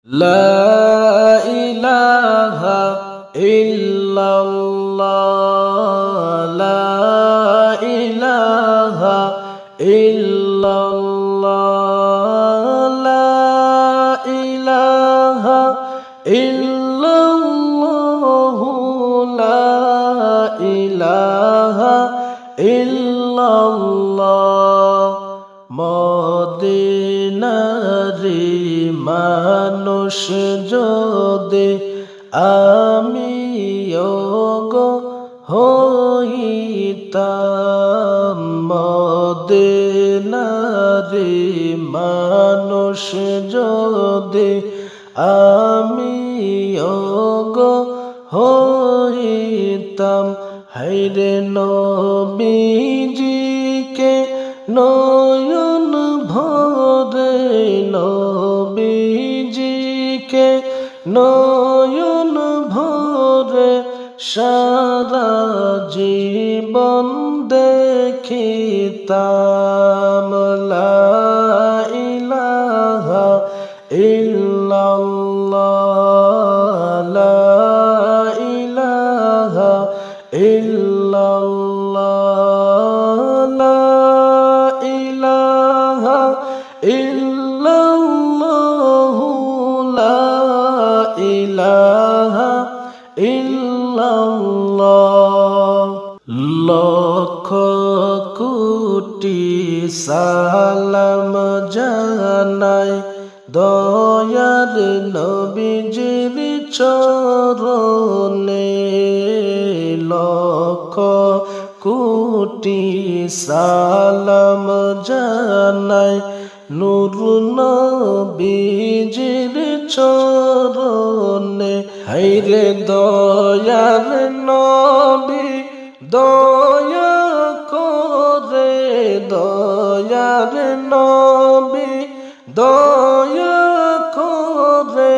لا إله إلا الله لا إله إلا الله لا إله إلا الله لا إله إلا الله মদিনারি মানুষ যদি আমিও গো হইতাম মদিনারি মানুষ যদি আমিও গো হইতাম হায়রে নবীজিকে নয়ন ভরে নবীজিকে নয়ন ভরে সারা জীবন দেখিতাম লা ইলাহা ইল্লাল্লাহ লা ইলাহা ইল্লাল্লাহ লা ইলাহা ইল্লাল্লাহ লা ইলাহা ইল্লাল্লাহ লক্ষ কোটি সালাম জানাই দয়ার নবীজির চরণে লক্ষ কোটি সালাম জানাই নূর নবীজির চরণে হায়রে দয়ার নবী দয়া করে দয়ার নবী দয়া করে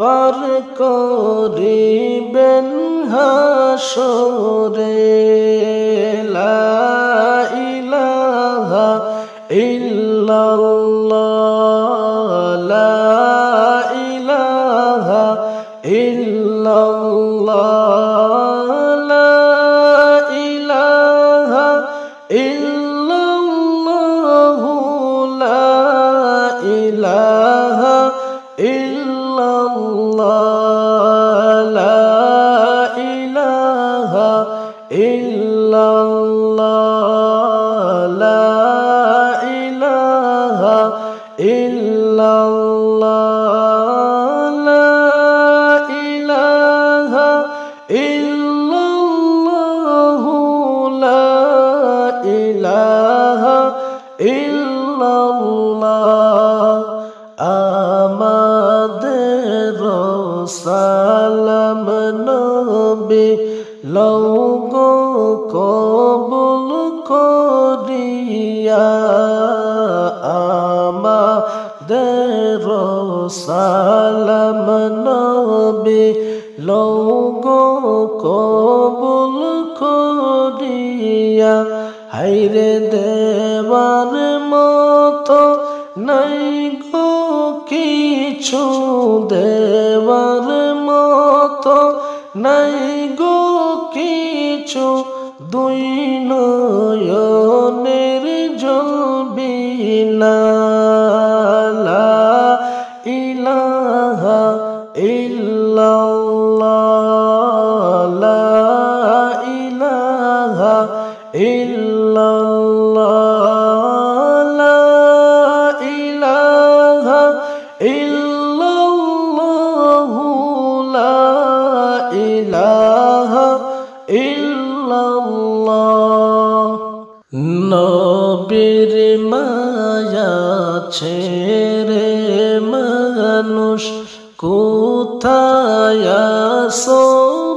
পার করিবেন হাসরে লা ইলাহা ইল্লাল্লাহ লা ইলাহা ইল্লাল্লাহ লা ইলাহা ইল্লাল্লাহ লা ইলাহা ইল্লাল্লাহ লা ইলাহা ইল্লাল্লাহ লা ইলাহা ইল্লাল্লাহ লা ইলাহা ইল্লাল্লাহ লা ইলাহা ইল্লাল্লাহ আমাদের সালাম নবী লওগো কবুল করিয়া আমাদের সালাম নবী লওগো কবুল করিয়া হায়রে দেবার মতো নাই গো কিছু দেবার মতো নাই গো কিছু দুই নয়নের জ্বলবিনা লা ইলাহা ইল্লাল্লাহ লা ইলাহা ইল্লাল্লাহ লা ইলাহা ইল্লাল্লাহ লা ইলাহা ইল্লাল্লাহ নবীর মায়া ছেড়ে মানুষ কোথায় আছো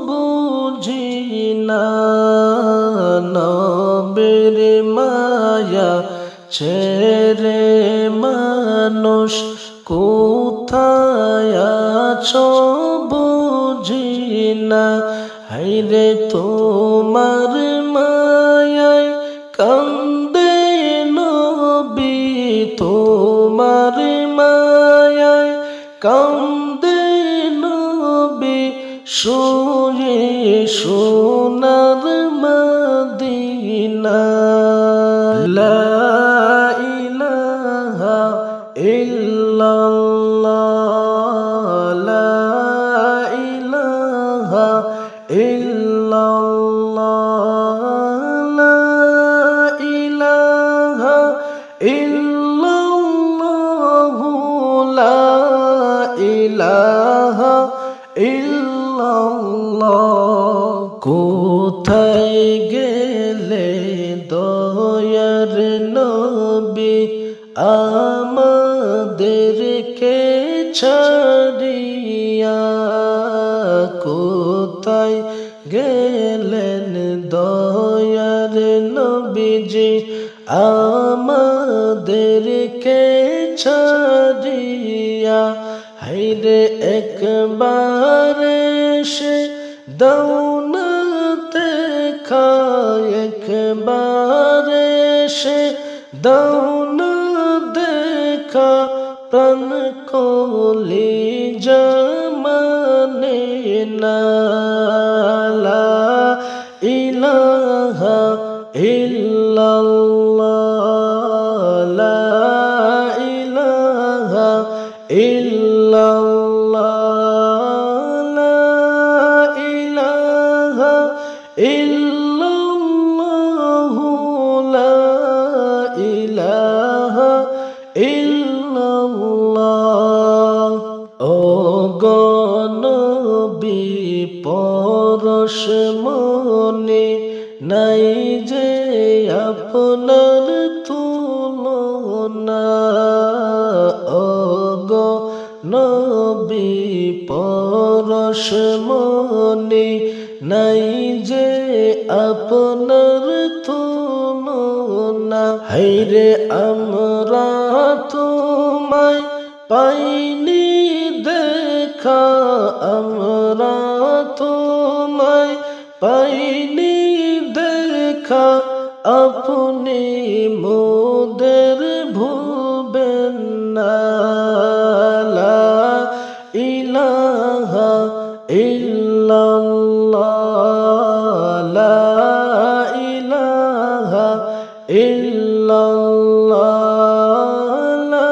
বুঝি না নবীর মায়া ছেড়ে মানুষ কোথায় আছো বুঝি না হায়রে তোমার মায়ায় কান্দে নবী তোমার মায়ায় কান্দে কান্দে নবী শুয়ে সোনার মদিনা লা ইলাহা ইল্লাল্লাহ লা ইলাহা ইল্লাল্লাহ লা ইলাহা ইল্লাল্লাহ লা ইলাহা ইল্লাল্লাহ কোথায় গেলে দয়ার নবী আমাদেরকে ছাড়িয়া কোথায় গেলেন দয়ার নবীজি আমাদেরকে ছাড়িয়া হায়রে একবার সে দাওনা দেখা একবার সে দাওনা দেখা প্রাণ কলি জামানে না লা ইলাহা ইল্লাল্লাহ লা ইলাহা ইল্লাল্লাহ লা ইলাহা ইল্লাল্লাহ লা ইলাহা ইল্লাল্লাহ ও গনবী পরশ মনে নাই যে আপনার তুলনা ও গনবী পরশ মনে নাই যে আপনার তুলনা হায়রে আমরা তোমায় পাইনি দেখা আমরা তোমায় পাইনি দেখা আপনি মোদের ভুলবেন না লা ইলাহা ইল্লাল্লাহ লা ইলাহা ইল্লাল্লাহ লা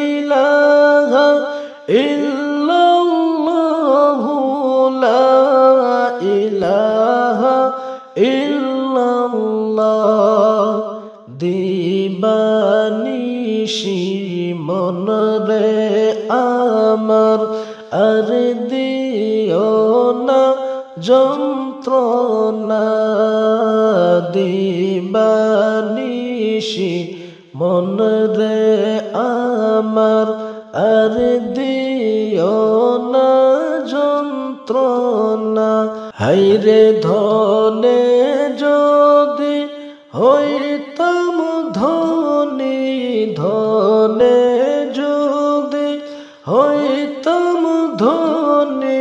ইলাহা ইল্লাল্লাহ লা ইলাহা ইল্লাল্লাহ দিবানিশি মনরে আমার আর দিও না যন্ত্রণা দিবানিশি মনরে আমার আর দিও না যন্ত্রণা হায়রে ধনে যদি হইতাম ধনী ধনে যদি হইতাম ধনী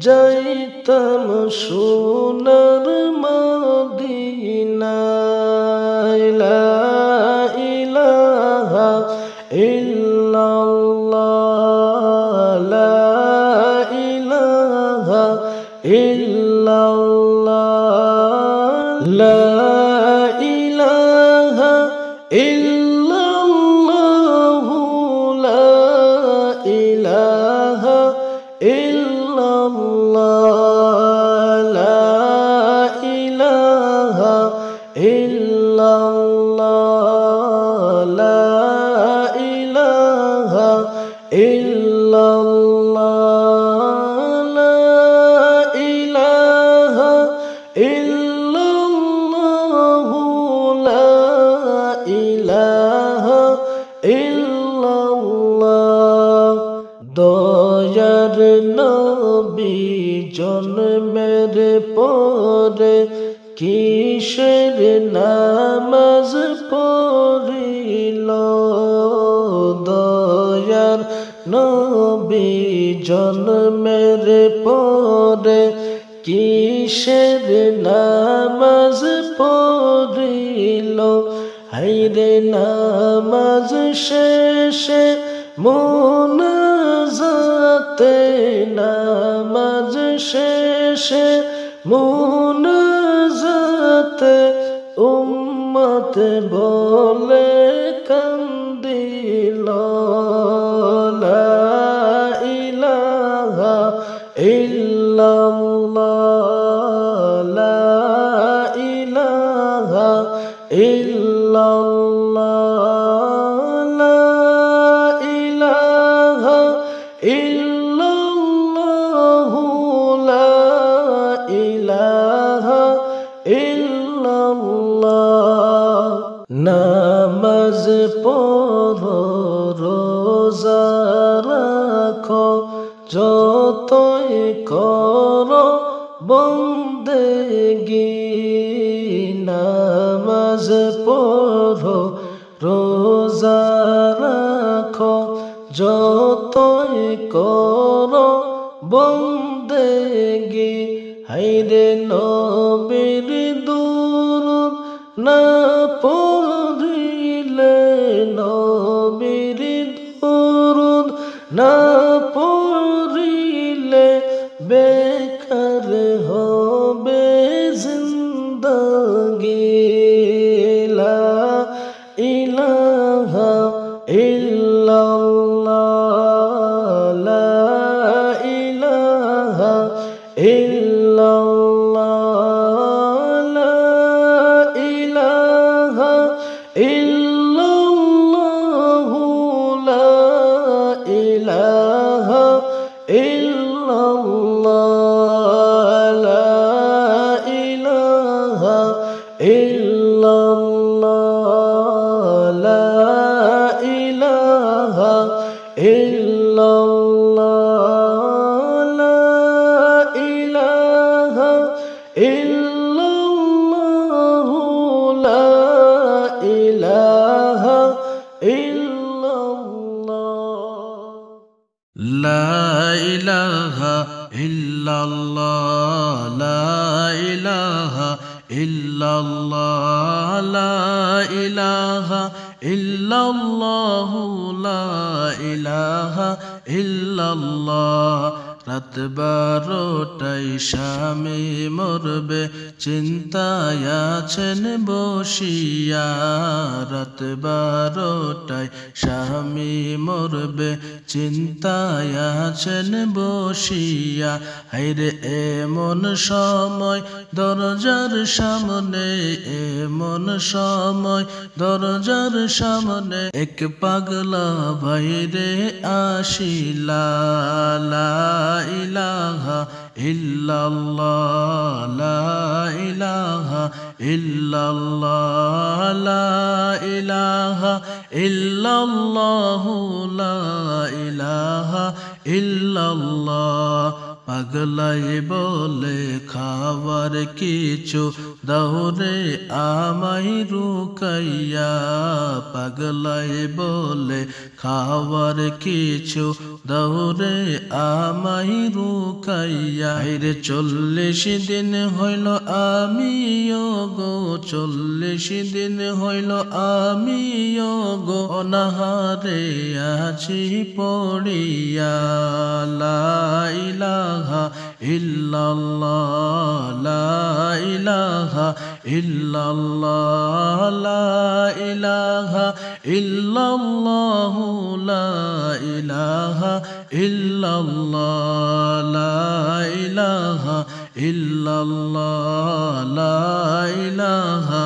যাইতাম সোনার মদিনা লা ইলাহা ইল্লাল্লাহ লা ইলাহা ইল্লাল্লাহ লা ইলাহা ইল্লাল্লাহ লা ইলাহা ইল্লাল্লাহ লা ইলাহা ইল্লাল্লাহ লা ইলাহা ইল্লাল্লাহ লা ইলাহা ইল্লাল্লাহ লা ইলাহা ইল্লাল্লাহ দয়ার নবী জন্মের পরে কিসের নামাজ পড়িল দয়ার নবী জন্মের পরে কিসের নামাজ পড়িল হায়রে নামাজ শেষে মোনাজাত রাতে নামাজ শেষে মুনাজাতে উম্মত বলে কান্দিল লা ইলাহা ইল্লাল্লাহ লা ইলাহা ইল্লাল্লাহ লা ইলাহা ইল্লাল্লাহ লা ইলাহা ইল্লাল্লাহ নামাজ পড়ো রোজা রাখো যতই করো বন্দেগি নামাজ পড়ো রোজা রাখো যতই করো বন্দেগি হায়রে নবীর দুরূদ না পড়িলে নবীর দুরূদ না পড়িলে বেকার হবে জিন্দগি লা ইলাহা ইল্লাল্লাহ লা ইলাহা ইল্লাল্লাহ লা ইলাহা ইল্লাল্লাহ লা ইলাহা ইল্লাল্লাহ লা ইলাহা ইল্লাল্লাহ লা ইলাহা ইল্লাল্লাহ লা ইলাহা ইল্লাল্লাহ লা ইলাহা ইল্লাল্লাহ লা ইলাহা ইল্লাল্লাহ লা ইলাহা ইল্লাল্লাহ লা ইলাহা ইল্লাল্লাহ লা ইলাহা ইল্লাল্লাহ রাত 12টায় স্বামী মরবে চিন্তায় আছেন বসিয়া রাত 12টায় স্বামী মরবে চিন্তায় আছেন বসিয়া হায়রে এমন সময় দরজার সামনে এমন সময় দরজার সামনে এক পাগলা ভাইরে আসিলা লা ইলাহা ইল্লাল্লাহ লা ইলাহা ইল্লাল্লাহ লা ইলাহা ইল্লাল্লাহ লা ইলাহা ইল্লাল্লাহ পাগলাই বলে খাবার কিছু দাওরে আমায় রুকাইয়া পাগলাই বলে খাবার কিছু দাওরে আমায় রুকাইয়া রে 40 দিন হইল আমিও গো 40 দিন হইল আমিও গো অনাহারে আছি পড়িয়া লা ইলাহা ইল্লাল্লাহ লা ইলাহা ইল্লাল্লাহ লা ইলাহা ইল্লাল্লাহ লা ইলাহা ইল্লাল্লাহ লা ইলাহা ইল্লাল্লাহ লা ইলাহা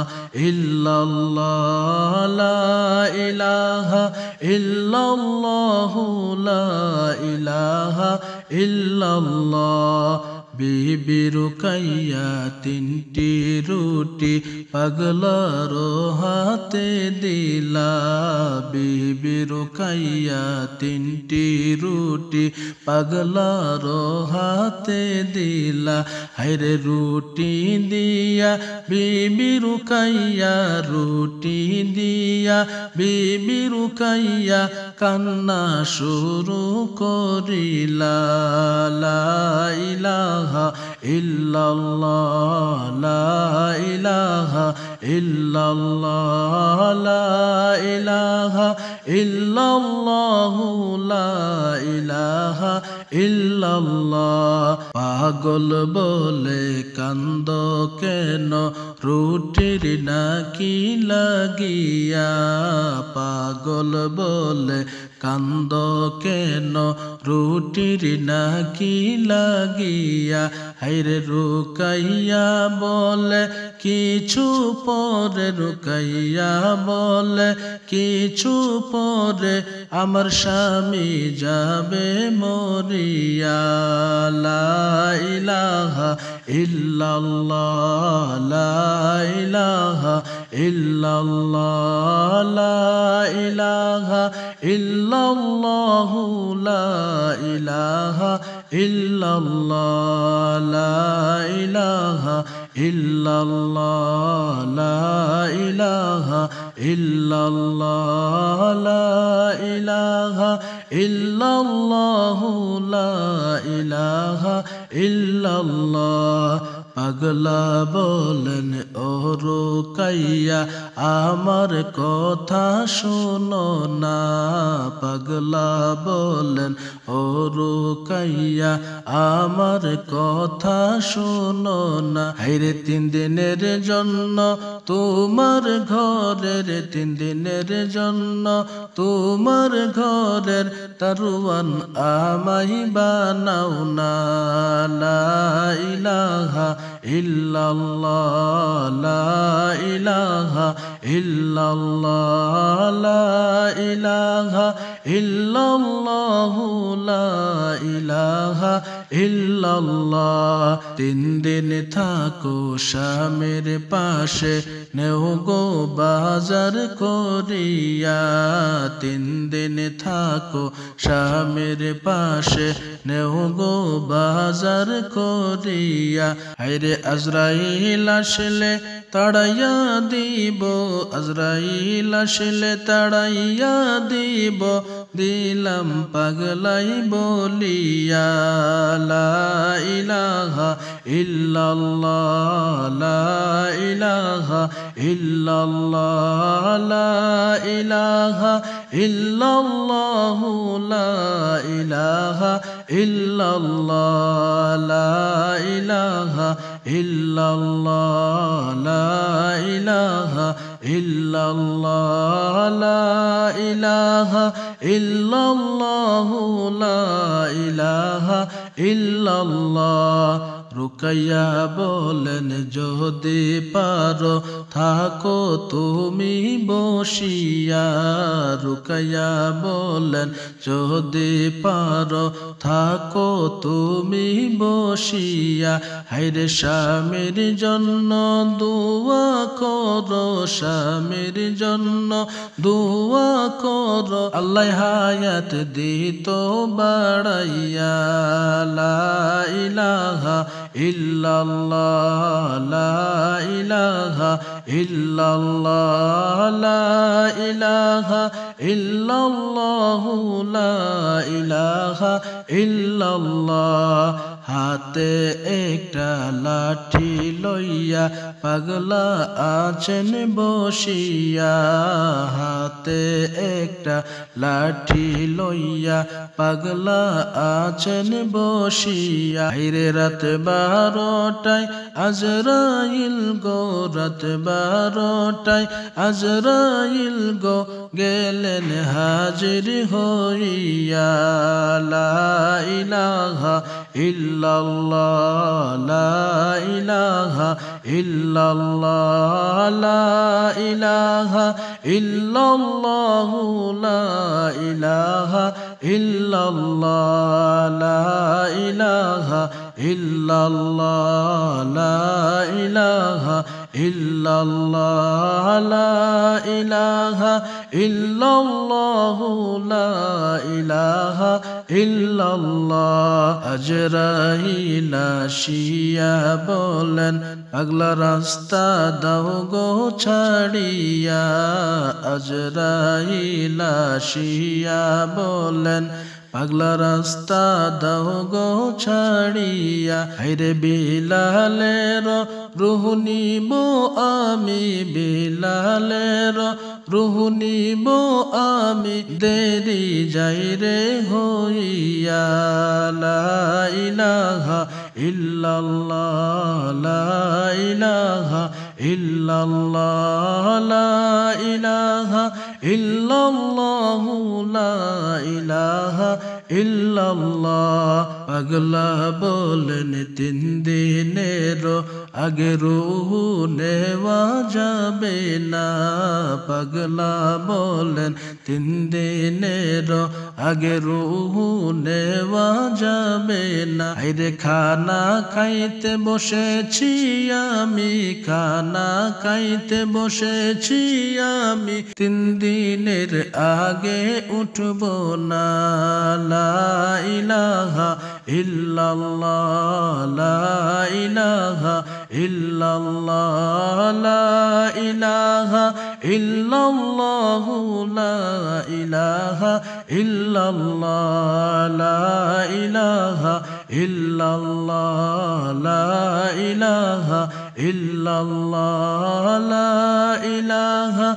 ইল্লাল্লাহ লা ইলাহা ইল্লাল্লাহ লা ইলাহা ইল্লাল্লাহ বিবি রুকাইয়া 3টি রুটি পাগলার হাতে দিলা বিবি রুকাইয়া 3টি রুটি পাগলার হাতে দিলা হায়রে রুটি দিয়া বিবি রুকাইয়া রুটি দিয়া বিবি রুকাইয়া কান্না শুরু করিলা লা ইলাহা ইল্লাল্লাহ লা ইলাহা ইল্লাল্লাহ লা ইলাহা ইল্লাল্লাহু লা ইলাহা ইল্লাল্লাহ। পাগল বলে কান্দ কেন রুটির নাকি লাগিয়া, পাগল বলে কান্দ কেন রুটির নাকি লাগিয়া। হায়রে রুকাইয়া বলে কিছু পরে, রুকাইয়া বলে কিছু পরে আমার স্বামী যাবে মরিয়া। লা ইলাহা ইল্লাল্লাহ, লা ইলাহা ইল্লাল্লাহ, লা ইলাহা ইল্লাল্লাহ, লা ইলাহা ইল্লাল্লাহ, লা ইলাহা ইল্লাল্লাহ, লা ইলাহা ইল্লাল্লাহ, লা ইলাহা ইল্লাল্লাহ, লা ইলাহা ইল্লাল্লাহ। পাগলা বলেন ও রুকাইয়া আমার কথা শোনো না, পাগলা বলেন ও রুকাইয়া আমার কথা শোনো না। হায়রে 3 দিনের জন্য তোমার ঘরের, 3 দিনের জন্য তোমার ঘরের দারোয়ান আমায় বানাও না। লা ইলাহা ইল্লাল্লাহ, লা ইলাহা ইল্লাল্লাহ, লা ইলাহা ইল্লাল্লাহ, লা ইলাহা ইল্লাল্লাহ। 3 দিন থাকো স্বামীর পাশে, নেও গো বাজার করিয়া। 3 দিন থাকো স্বামীর পাশে, নেও গো বাজার করিয়া। হায়রে আজরাইল আসলে তাড়াইয়া দিব, আজরাইল আসলে তাড়াইয়া দিব, দিলাম পাগলাই বলিয়া। লা ইলাহা ইল্লাল্লাহ, লা ইলাহা ইল্লাল্লাহ, লা ইলাহা ইল্লাল্লাহ, লা ইলাহা ইল্লাল্লাহ, লা ইলাহা ইল্লাল্লাহ, লা ইলাহা ইল্লাল্লাহ, লা ইলাহা ইল্লাল্লাহ, লা ইলাহা ইল্লাল্লাহ। রুকাইয়া বলেন যদি পারো থাকো তুমি বসিয়া, রুকাইয়া বলেন যদি পারো থাকো তুমি বসিয়া। হায়রে স্বামীর জন্য দোয়া করো, স্বামীর জন্য দোয়া করো, আল্লাহ হায়াত দিত বাড়াইয়া। লা ইলাহা ইল্লাল্লাহ, লা ইলাহা ইল্লাল্লাহ, লা ইলাহা ইল্লাল্লাহ, লা ইলাহা ইল্লাল্লাহ। হাতে একটা লাঠি লইয়া পাগলা আছেন বসিয়া, হাতে একটা লাঠি লইয়া পাগলা আছেন বসিয়া। হায়রে রাত 12টায় আজরাইল গো, রাত 12টায় আজরাইল গো, গেলেন হাজির হইয়া। লা ইলাহা ইল্লাল্লাহ, লা ইলাহা ইল্লাল্লাহ, লা ইলাহা ইল্লাল্লাহ, লা ইলাহা ইল্লাল্লাহ, লা ইলাহা ইল্লাল্লাহ, লা ইলাহা ইল্লাল্লাহ, লা ইলাহা ইল্লাল্লাহ, লা ইলাহা ইল্লাল্লাহ। আজরাইল আসিয়া বলেন পাগলা রাস্তা দাও গো ছাড়িয়া, আজরাইল আসিয়া বলেন পাগলা রাস্তা দাও গো ছাড়িয়া। হায়রে বিলালের রুহ নিব আমি, বিলালের রুহ নিব আমি দেরি যাই রে হইয়া লা ইলাহা ইল্লাল্লাহ লা ইলাহা ইল্লাল্লাহ লা ইলাহা ইল্লাল্লাহ লা ইলাহা ইল্লাল্লাহ পাগলা বলেন 3 দিনের আগে রূহ নেওয়া যাবে না পাগলা বলেন 3 দিনের আগে রূহ নেওয়া যাবে না আইরে খানা খাইতে বসেছি আমি খানা খাইতে বসেছি আমি 3 দিনের আগে উঠব না লা ইলাহা ইল্লাল্লাহ লা ইলাহা ইল্লাল্লাহ লা ইলাহা ইল্লাল্লাহ লা ইলাহা ইল্লাল্লাহ লা ইলাহা ইল্লাল্লাহ লা ইলাহা ইল্লাল্লাহ লা ইলাহা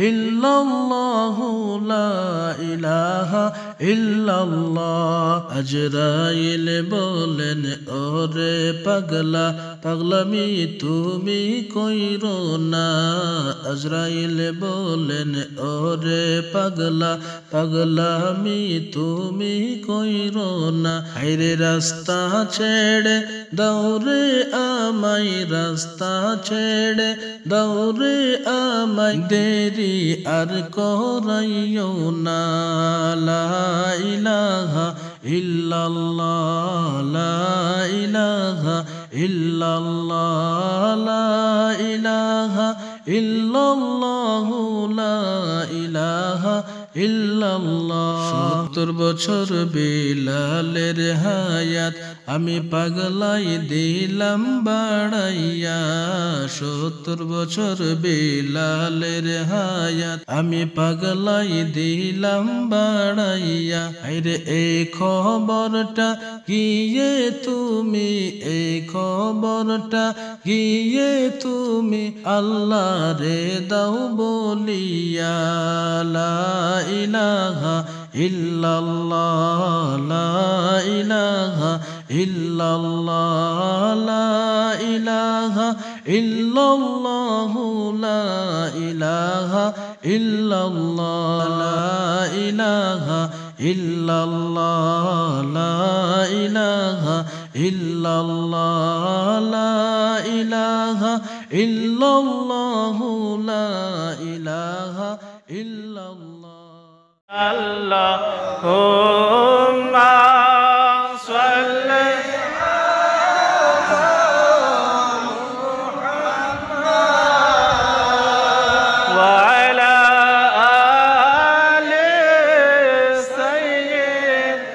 ইল্লাল্লাহ লা ইলাহা ইল্লাল্লাহ আজরাইল বলেন ওরে পাগলা পাগলামি তুমি কইরো না আজরাইল বলেন ওরে পাগলা পাগলামি তুমি কইরো না হায়রে রাস্তা ছেড়ে দৌড়ে আমায় রাস্তা ছেড়ে দৌড়ে আমায় দেরি আর করাইও না লা ইলাহা ইল্লাল্লাহ লা ইলাহা ইল্লাল্লাহ লা ইলাহা ইল্লাল্লাহ লা ইলাহা ইল্লাল্লাহ 70 বছর বিলালের হায়াত আমি পাগলাই দিলাম বাড়াইয়া 70 বছর বিলালের হায়াত আমি পাগলাই দিলাম বাড়াইয়া আরে এই খবরটা গিয়ে তুমি এই খবরটা গিয়ে তুমি আল্লাহ রে দাও বলিয়া লা ইলাহা ইল্লাল্লাহ লা ইলাহা ইল্লাল্লাহ লা ইলাহা ইল্লাল্লাহ লা ইলাহা ইল্লাল্লাহ লা ইলাহা ইল্লাল্লাহ লা ইলাহা ইল্লাল্লাহ লা ইলাহা ইল্লাল্লাহ লা ইলাহা ইল্লাল্লাহ আল্লাহুম্মা সাল্লি ওয়া আলা আলি সাইয়্যিদিনা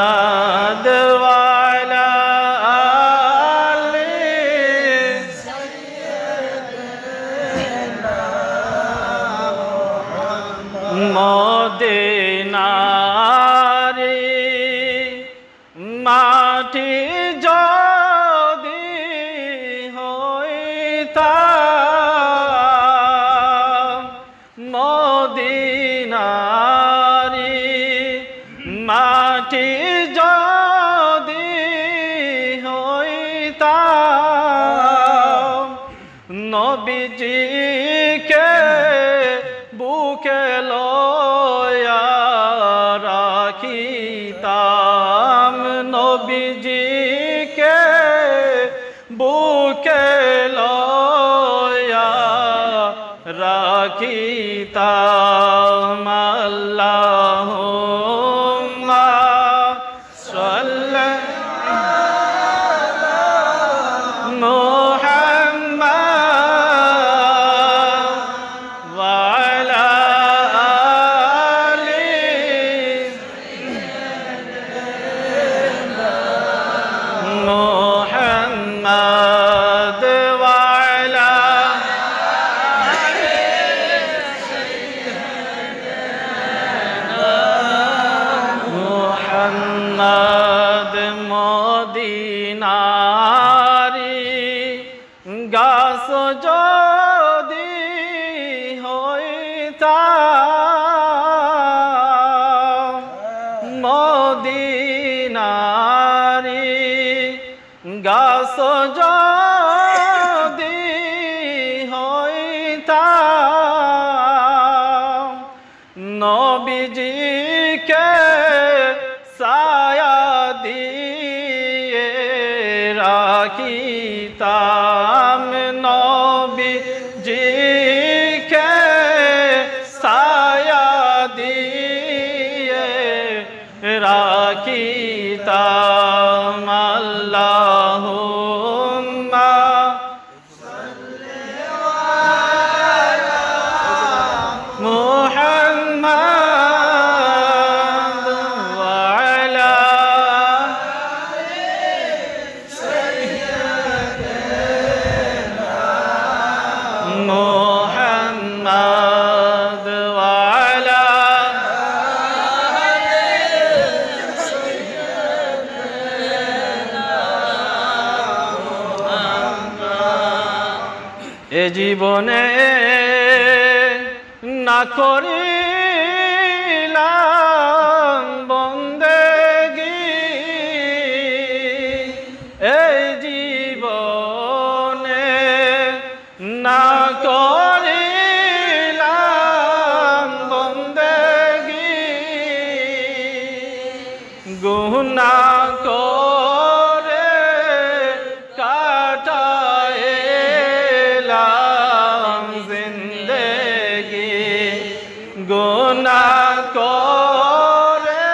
মুহাম্মাদ ওয়া আলা আলি মদিনারি মাটি যদি হইতাম মদিনারি মাটি যদি হইতাম নবীজিকে বুকে লয়া রাখিতাম নবীজিকে বুকে লয়া রাখিতাম আল্লাহুম্মা সাল্লি নবীজিকে ছায়া দিয়ে রাখিতাম নবীজিকে ছায়া দিয়ে রাখিতাম আল্লাহুম্মা মুহাম্মাদ ওয়া আলা মুহাম্মাদ ওয়া আলা এ জীবনে না করিলাম বন্দেগি এই জীবনে না করিলাম বন্দেগি গুনাহ করে কাটাইলাম জিন্দেগি গুনাহ করে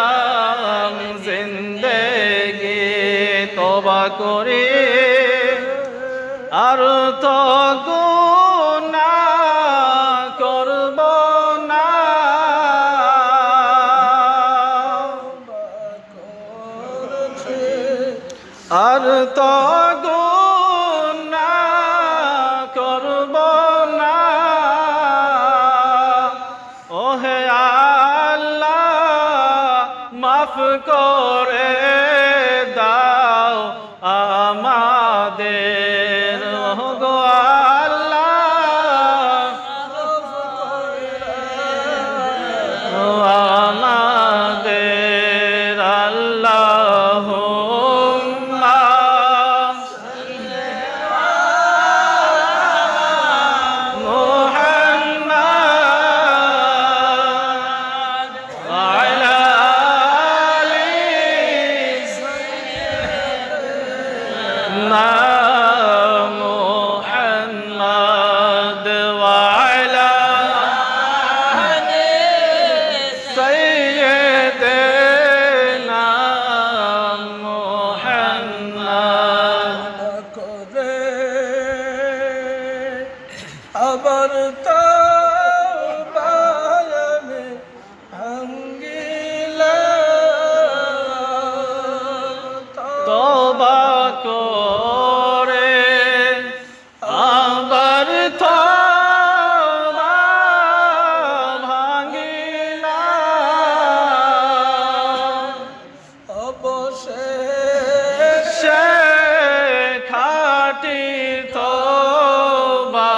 কাটাইলাম জিন্দেগি তওবা করে আর তো গুনাহ করব না আর তো গুনাহ করব না ওহে আল্লাহ মাফ করে দাও আমাদের ওগো আল্লাহ আমাদের আল্লাহুম্মা মুহাম্মাদ ওয়া আলা আলি সাইয়্যিদিনা মুহাম্মাদ ওয়া আলা আলি সাইয়্যিদিনা মুহাম্মাদ করে আবার তওবায়ে ভাঙ্গিলাম তওবা করে আবার তওবা ভাঙিলাম অবশেষে সে খাঁটি তওবা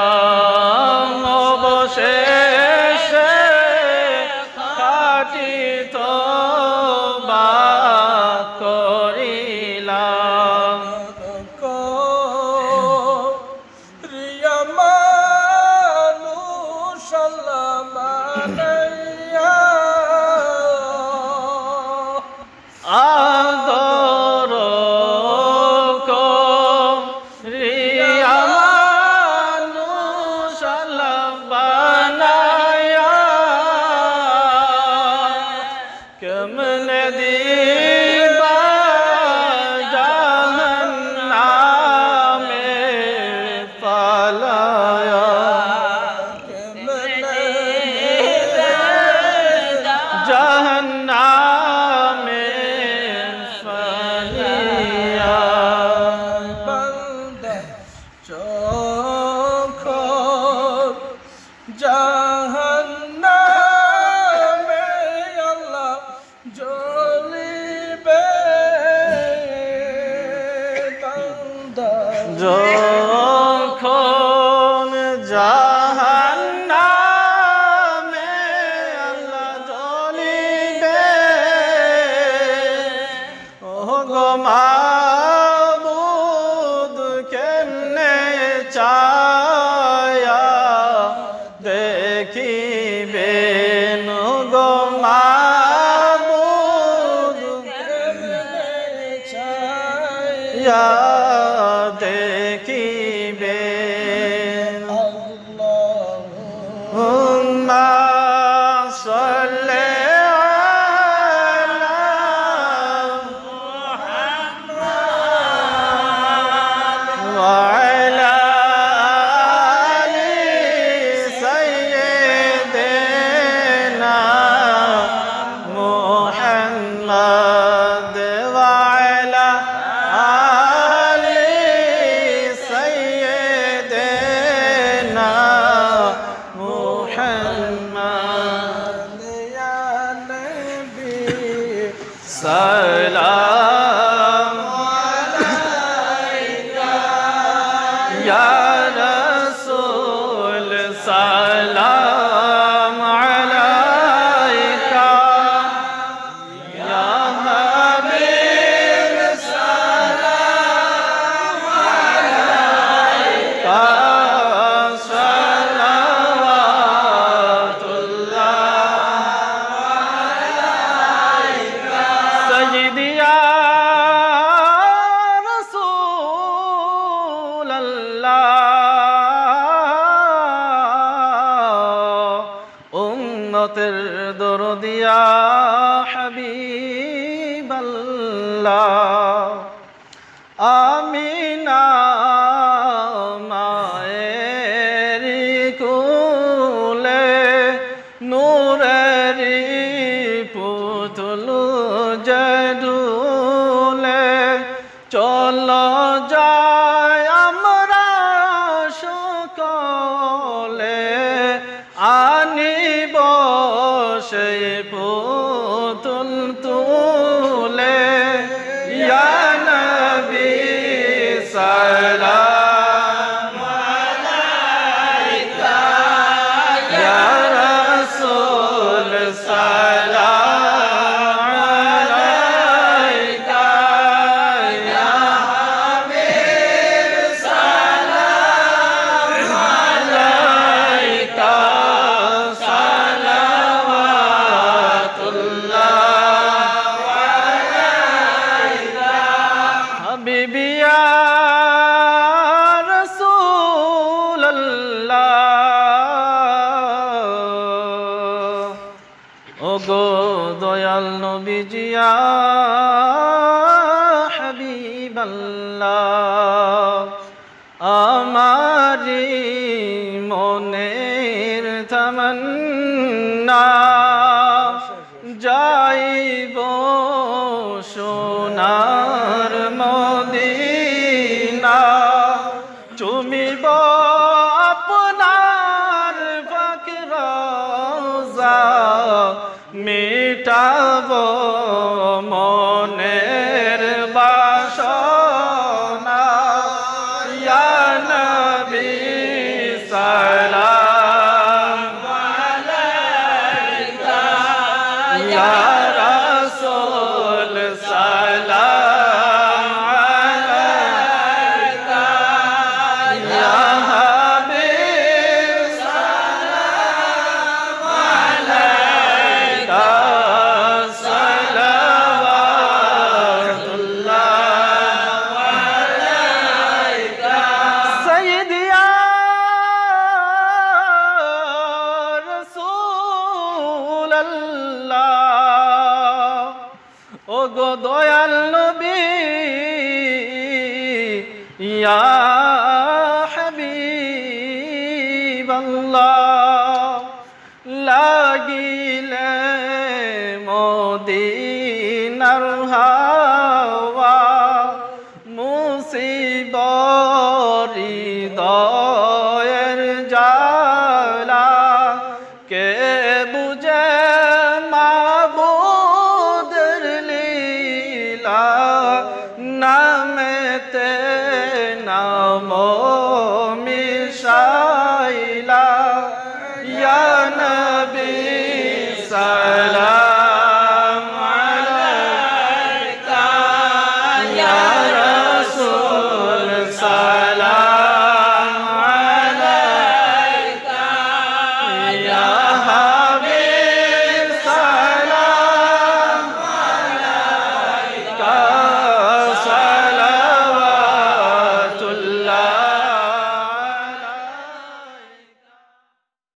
করিলাম অবশেষে খাঁটি তওবা করিলাম রিয়া মানুষ আল্লাহ বানাইয়া আদর করিয়া মানুষ আল্লাহ বানায়া কেমনে দিবা জাহান্নামে পালায়া জাহান্নামে ফালিয়া বান্দা যখন জাহান্নামে আল্লাহ জ্বলিবে বান্দা যখন জাহান্নামে আল্লাহ জ্বলিবে ও গো মাবুদ কেমনে চায়া দেখিবেন গো মাবুদ ইয়া দেখিবেন হুম্মা সাল্লি আলা মুহাম্মাদ ওয়া আলা আলি সাইয়্যিদিনা মুহাম্মাদ ওয়া আলা আলি সাইয়্যিদিনা মুহাম্মাদ ইয়া নবী সালাম আলাইকা ইয়া রাসূল সালাম আলাইকা ইয়া হাবিব সালাম আলাইকা سيدي يا رسول الله أمتر درد يا حبيب الله آمينا মায়েরি কোলে নূরেরি পুতুল জডুলে চল যায় আমরা সকলে আনিব সেই পুতুল তুলে ইয়া নবী সালাম আলাইকা ইয়া রাসূল সালাম আলাইকা ইয়া হাবিব সালাম আলাইকা সালাওয়াতুল্লাহ আলাইকা হাবিবি ইয়া রাসূলুল্লাহ ওগো দয়াল নবীজি ইয়া হাবিবাল্লাহ আমারি মনের তামান্না যাইব সোনার মদিনা চুমিব আপনার পাক রওজা মিটাব মনের বাসনা ইয়া নবী সালাম আলাইকা ইয়া রাসূল সালাম আলাইকা ইয়া হাবিব সালাম আলাইকা সালাওয়াতুল্লাহ আলাইকা সাইয়্যিদি ইয়া রাসূলুল্লাহ ওগো দয়াল নবী ইয়া হাবিবাল্লাহ লাগিলে মোদি